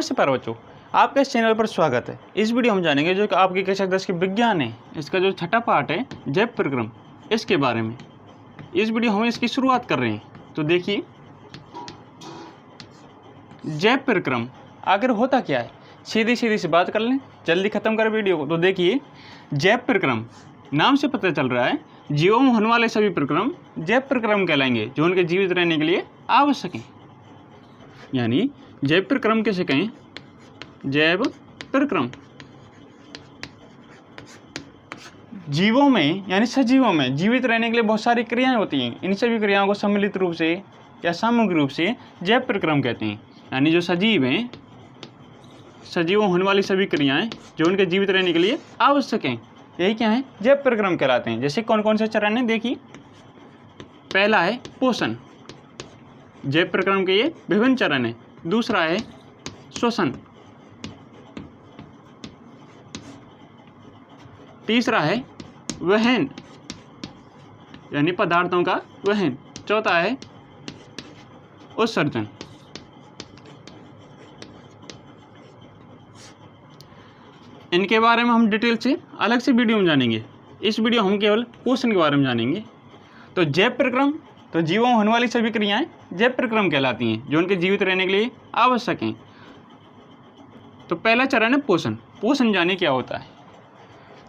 नमस्ते प्यारे बच्चों, आपका इस चैनल पर स्वागत है। इस वीडियो हम जानेंगे जो कि आपकी कक्षा 10 की विज्ञान है, इसका जो छठा पार्ट है जैव प्रक्रम, इसके बारे में। इस वीडियो हम इसकी शुरुआत कर रहे हैं। तो देखिए, जैव प्रक्रम आखिर होता क्या है, सीधी सी बात कर लें, जल्दी खत्म कर वीडियो को। तो देखिए, जैव प्रक्रम नाम से पता चल रहा है जीवों में होने वाले सभी प्रक्रम जैव प्रक्रम कहलाएंगे, जो उनके जीवित रहने के लिए आवश्यक हैं। यानी जैव प्रक्रम कैसे कहें, जैव प्रक्रम जीवों में यानी सजीवों में जीवित रहने के लिए बहुत सारी क्रियाएं होती हैं। इन सभी क्रियाओं को सम्मिलित रूप से या सामूहिक रूप से जैव प्रक्रम कहते हैं। यानी जो सजीव हैं, सजीवों होने वाली सभी क्रियाएं जो उनके जीवित रहने के लिए आवश्यक हैं, यही क्या है, जैव प्रक्रम कहलाते हैं। जैसे कौन कौन से चरण हैं, देखिए, पहला है पोषण। जैव प्रक्रम के ये विभिन्न चरण हैं। दूसरा है श्वसन। तीसरा है वहन, यानी पदार्थों का वहन। चौथा है उत्सर्जन। इनके बारे में हम डिटेल से अलग से वीडियो में जानेंगे। इस वीडियो हम केवल पोषण के बारे में जानेंगे। तो जैव प्रक्रम, तो जीवों में होने वाली सभी क्रियाएं जैव प्रक्रम कहलाती हैं, जो उनके जीवित रहने के लिए आवश्यक हैं। तो पहला चरण है पोषण। पोषण जाने क्या होता है।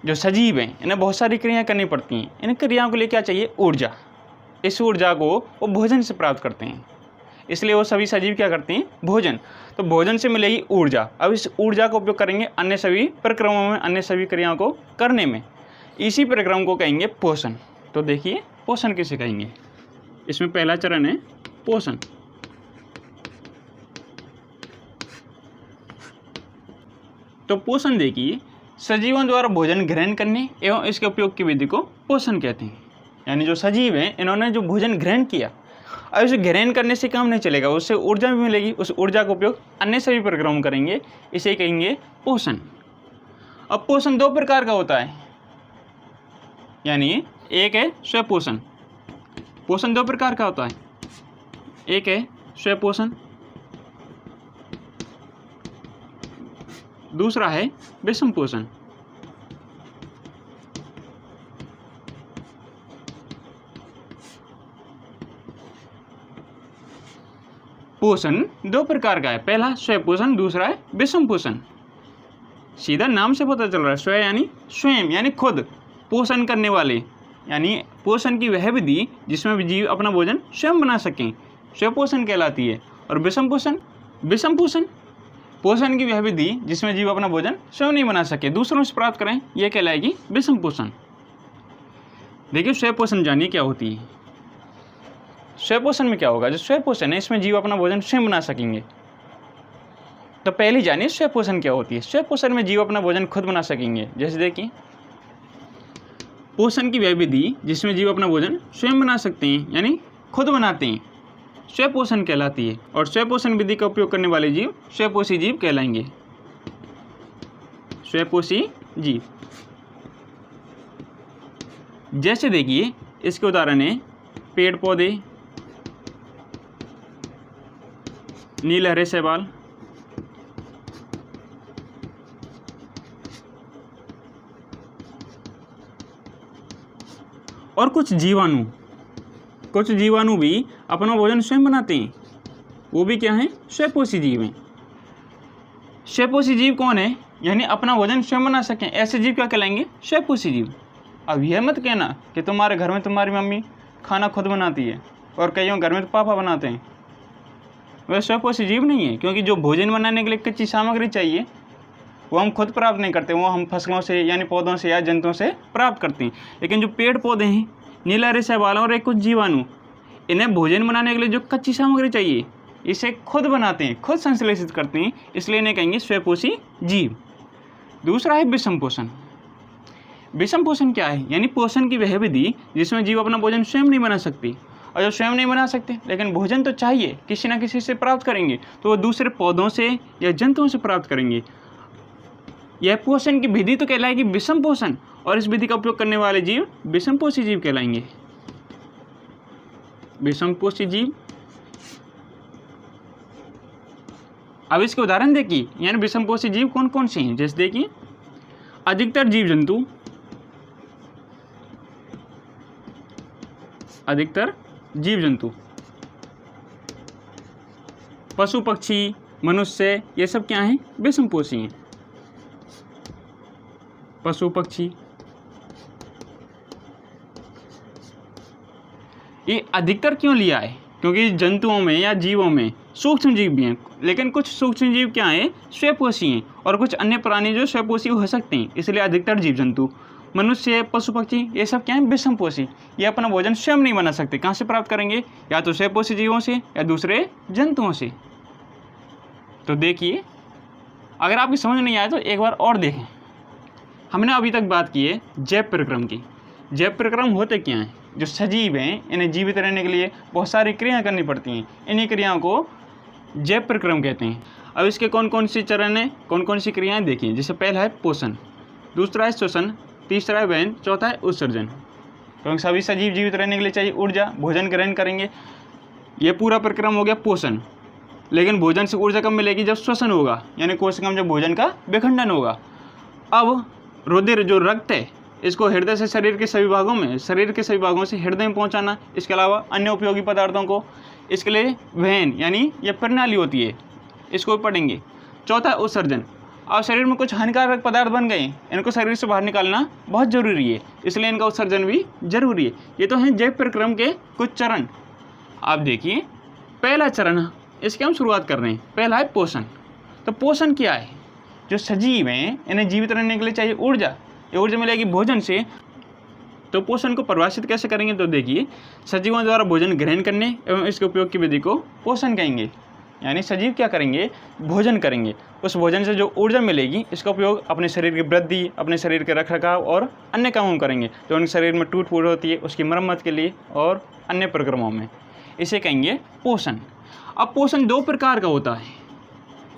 जो सजीव हैं, इन्हें बहुत सारी क्रियाएं करनी पड़ती हैं। इन क्रियाओं के लिए क्या चाहिए, ऊर्जा। इस ऊर्जा को वो भोजन से प्राप्त करते हैं, इसलिए वो सभी सजीव क्या करते हैं, भोजन। तो भोजन से मिलेगी ऊर्जा। अब इस ऊर्जा का उपयोग करेंगे अन्य सभी प्रक्रमों में, अन्य सभी क्रियाओं को करने में। इसी प्रक्रम को कहेंगे पोषण। तो देखिए, पोषण किसे कहेंगे। इसमें पहला चरण है पोषण। तो पोषण देखिए, सजीवों द्वारा भोजन ग्रहण करने एवं इसके उपयोग की विधि को पोषण कहते हैं। यानी जो सजीव हैं, इन्होंने जो भोजन ग्रहण किया, अब इसे ग्रहण करने से काम नहीं चलेगा, उससे ऊर्जा भी मिलेगी। उस ऊर्जा का उपयोग अन्य सभी प्रक्रम करेंगे, इसे कहेंगे पोषण। अब पोषण दो प्रकार का होता है, यानी एक है स्वपोषण। पोषण दो प्रकार का होता है, एक है स्वपोषण, दूसरा है विषम पोषण। पोषण दो प्रकार का है, पहला स्वपोषण, दूसरा है विषम पोषण। सीधा नाम से पता चल रहा है, स्व यानी स्वयं, यानी खुद पोषण करने वाले, यानी पोषण की वह विधि जिसमें जीव अपना भोजन स्वयं बना सकें, स्वपोषण कहलाती है। और विषम पोषण, विषम पोषण, पोषण की वह विधि जिसमें जीव अपना भोजन स्वयं नहीं बना सके, दूसरों से प्राप्त करें, यह कहलाएगी विषम पोषण। देखिए, स्वपोषण जानिए क्या होती है। स्वपोषण में क्या होगा, जो स्वपोषण है इसमें जीव अपना भोजन स्वयं बना सकेंगे। तो पहले जानिए स्वपोषण क्या होती है। स्वपोषण में जीव अपना भोजन खुद बना सकेंगे। जैसे देखिए, पोषण की वह विधि जिसमें जीव अपना भोजन स्वयं बना सकते हैं, यानी खुद बनाते हैं, स्वपोषण कहलाती है। और स्वपोषण विधि का उपयोग करने वाले जीव स्वपोषी जीव कहलाएंगे, स्वपोषी जीव। जैसे देखिए, इसके उदाहरण है पेड़ पौधे, नीलहरे शैवाल, और कुछ जीवाणु। कुछ जीवाणु भी अपना भोजन स्वयं बनाते हैं, वो भी क्या हैं, स्वपोषी जीव हैं। स्वपोषी जीव कौन है, यानी अपना भोजन स्वयं बना सकें, ऐसे जीव क्या कहलाएंगे, स्वपोषी जीव। अब यह मत कहना कि तुम्हारे घर में तुम्हारी मम्मी खाना खुद बनाती है और कईयों घर में तो पापा बनाते हैं, वह स्वपोषी जीव नहीं है। क्योंकि जो भोजन बनाने के लिए कच्ची सामग्री चाहिए, वो हम खुद प्राप्त नहीं करते, वो हम फसलों से यानी पौधों से या जंतुओं से प्राप्त करते हैं। लेकिन जो पेड़ पौधे हैं, नीलहरे शैवाल और एक कुछ जीवाणु, इन्हें भोजन बनाने के लिए जो कच्ची सामग्री चाहिए, इसे खुद बनाते हैं, खुद संश्लेषित करते हैं, इसलिए इन्हें कहेंगे स्वपोषी जीव। दूसरा है विषम पोषण। विषम पोषण क्या है, यानी पोषण की वह विधि जिसमें जीव अपना भोजन स्वयं नहीं बना सकती। और जब स्वयं नहीं बना सकते, लेकिन भोजन तो चाहिए, किसी न किसी से प्राप्त करेंगे, तो वो दूसरे पौधों से या जंतुओं से प्राप्त करेंगे। यह पोषण की विधि तो कहलाएगी विषम पोषण, और इस विधि का उपयोग करने वाले जीव विषमपोषी जीव कहलाएंगे। विषमपोषी जीव अब इसके उदाहरण देखिए, यानी विषमपोषी जीव कौन कौन से हैं। जैसे देखिए, अधिकतर जीव जंतु, अधिकतर जीव जंतु, पशु पक्षी, मनुष्य, ये सब क्या हैं, विषमपोषी हैं। पशु पक्षी, ये अधिकतर क्यों लिया है, क्योंकि जंतुओं में या जीवों में सूक्ष्म जीव भी हैं, लेकिन कुछ सूक्ष्म जीव क्या हैं, स्वयंपोषी हैं, और कुछ अन्य प्राणी जो स्वयंपोषी हो सकते हैं, इसलिए अधिकतर जीव जंतु, मनुष्य, पशु पक्षी, ये सब क्या हैं, विषमपोषी। ये अपना भोजन स्वयं नहीं बना सकते, कहाँ से प्राप्त करेंगे, या तो स्वयंपोषी जीवों से या दूसरे जंतुओं से। तो देखिए, अगर आपकी समझ नहीं आए तो एक बार और देखें। हमने अभी तक बात की है जैव प्रक्रम की। जैव प्रक्रम होते क्या हैं, जो सजीव हैं, इन्हें जीवित रहने के लिए बहुत सारी क्रियाएं करनी पड़ती हैं, इन्हीं क्रियाओं को जैव प्रक्रम कहते हैं। अब इसके कौन कौन सी चरण हैं, कौन कौन सी क्रियाएं देखिए। जैसे पहला है पोषण, दूसरा है श्वसन, तीसरा है वहन, चौथा है उत्सर्जन। क्योंकि सभी सजीव जीवित रहने के लिए चाहिए ऊर्जा, भोजन ग्रहण करेंगे। ये पूरा प्रक्रम हो गया पोषण। लेकिन भोजन से ऊर्जा कब मिलेगी, जब श्वसन होगा, यानी कोशिका में जब भोजन का विखंडन होगा। अब रुधिर जो रक्त है, इसको हृदय से शरीर के सभी भागों में, शरीर के सभी भागों से हृदय में पहुंचाना, इसके अलावा अन्य उपयोगी पदार्थों को, इसके लिए वहन यानी यह प्रणाली होती है, इसको भी पढ़ेंगे। चौथा उत्सर्जन। अब शरीर में कुछ हानिकारक पदार्थ बन गए, इनको शरीर से बाहर निकालना बहुत जरूरी है, इसलिए इनका उत्सर्जन भी जरूरी है। ये तो हैं जैव प्रक्रम के कुछ चरण। आप देखिए, पहला चरण, इसकी हम शुरुआत कर रहे हैं। पहला है पोषण। तो पोषण क्या है, जो सजीव हैं, इन्हें जीवित रहने के लिए चाहिए ऊर्जा, ये ऊर्जा मिलेगी भोजन से। तो पोषण को परिभाषित कैसे करेंगे, तो देखिए, सजीवों द्वारा भोजन ग्रहण करने एवं इसके उपयोग की विधि को पोषण कहेंगे। यानी सजीव क्या करेंगे, भोजन करेंगे, उस भोजन से जो ऊर्जा मिलेगी, इसका उपयोग अपने शरीर की वृद्धि, अपने शरीर के रखरखाव और अन्य कामों में करेंगे। जो उनके शरीर में टूट फूट होती है, उसकी मरम्मत के लिए और अन्य प्रक्रमों में, इसे कहेंगे पोषण। अब पोषण दो प्रकार का होता है,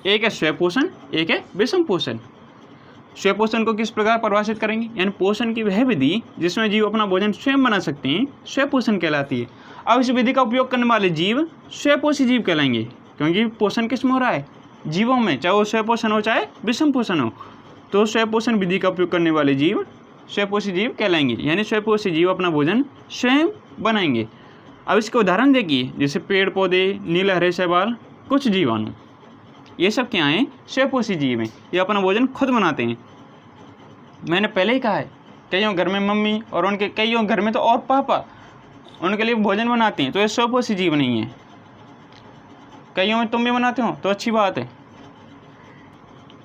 एक है स्वयंपोषण, एक है विषमपोषण। स्वयंपोषण को किस प्रकार परिभाषित करेंगे, यानी पोषण की वह विधि जिसमें जीव अपना भोजन स्वयं बना सकते हैं, स्वयंपोषण कहलाती है। अब इस विधि का उपयोग करने वाले जीव स्वयंपोषी जीव कहलाएंगे, क्योंकि पोषण किसमें हो रहा है, जीवों में, चाहे वो स्वयंपोषण हो चाहे विषमपोषण हो। तो स्वयंपोषण विधि का उपयोग करने वाले जीव स्वयंपोषी जीव कहलाएंगे, यानी स्वयंपोषी जीव अपना भोजन स्वयं बनाएंगे। अब इसके उदाहरण देखिए, जैसे पेड़ पौधे, नील हरे शैवाल, कुछ जीवाणु, ये सब क्या हैं, स्वयंपोषी जीव हैं, ये अपना भोजन खुद बनाते हैं। मैंने पहले ही कहा है, कईयों घर में मम्मी और उनके कईयों घर में तो और पापा उनके लिए भोजन बनाते हैं, तो ये स्वयंपोषी जीव नहीं है। कईयों में तुम भी बनाते हो तो अच्छी बात है।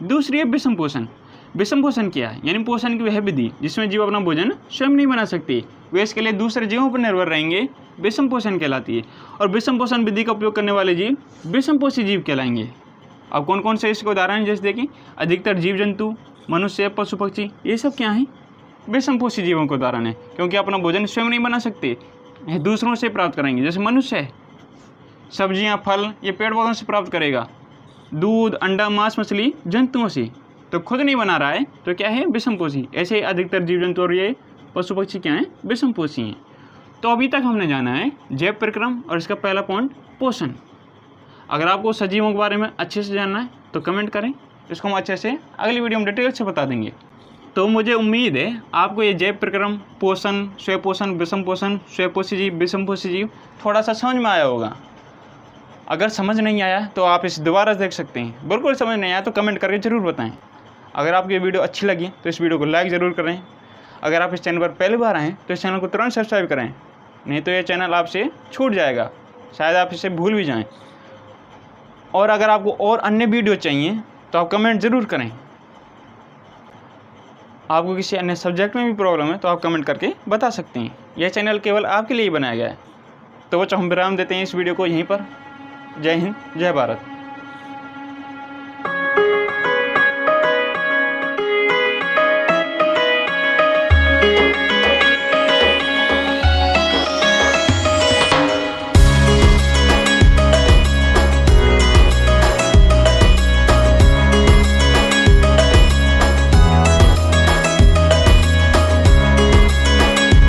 दूसरी है विषमपोषण। विषमपोषण क्या है, यानी पोषण की वह विधि जिसमें जीव अपना भोजन स्वयं नहीं बना सकते, वे इसके लिए दूसरे जीवों पर निर्भर रहेंगे, विषमपोषण कहलाती है। और विषमपोषण विधि का उपयोग करने वाले जीव विषमपोषी जीव कहलाएंगे। अब कौन कौन से इसके उदाहरण, जैसे देखें, अधिकतर जीव जंतु, मनुष्य, पशु पक्षी, ये सब क्या हैं, विषमपोषी जीवों के उदाहरण है, क्योंकि अपना भोजन स्वयं नहीं बना सकते, दूसरों से प्राप्त करेंगे। जैसे मनुष्य है, सब्जियां, फल ये पेड़ पौधों से प्राप्त करेगा, दूध, अंडा, मांस, मछली जंतुओं से, तो खुद नहीं बना रहा है, तो क्या है, विषमपोषी। ऐसे अधिकतर जीव जंतु और ये पशु पक्षी क्या हैं, विषमपोषी हैं। तो अभी तक हमने जाना है जैव प्रक्रम और इसका पहला पॉइंट पोषण। अगर आपको सजीवों के बारे में अच्छे से जानना है तो कमेंट करें, इसको हम अच्छे से अगली वीडियो में डिटेल से बता देंगे। तो मुझे उम्मीद है आपको ये जैव प्रक्रम, पोषण, स्वयंपोषण, विषमपोषण, स्वयंपोषी जीव, विषमपोषी जीव थोड़ा सा समझ में आया होगा। अगर समझ नहीं आया तो आप इसे दोबारा देख सकते हैं। बिल्कुल समझ नहीं आया तो कमेंट करके ज़रूर बताएं। अगर आपको ये वीडियो अच्छी लगी तो इस वीडियो को लाइक ज़रूर करें। अगर आप इस चैनल पर पहली बार आएँ तो इस चैनल को तुरंत सब्सक्राइब करें, नहीं तो ये चैनल आपसे छूट जाएगा, शायद आप इसे भूल भी जाएं। और अगर आपको और अन्य वीडियो चाहिए तो आप कमेंट ज़रूर करें। आपको किसी अन्य सब्जेक्ट में भी प्रॉब्लम है तो आप कमेंट करके बता सकते हैं। यह चैनल केवल आपके लिए ही बनाया गया है। तो वो हम विराम देते हैं इस वीडियो को यहीं पर। जय हिंद, जय भारत।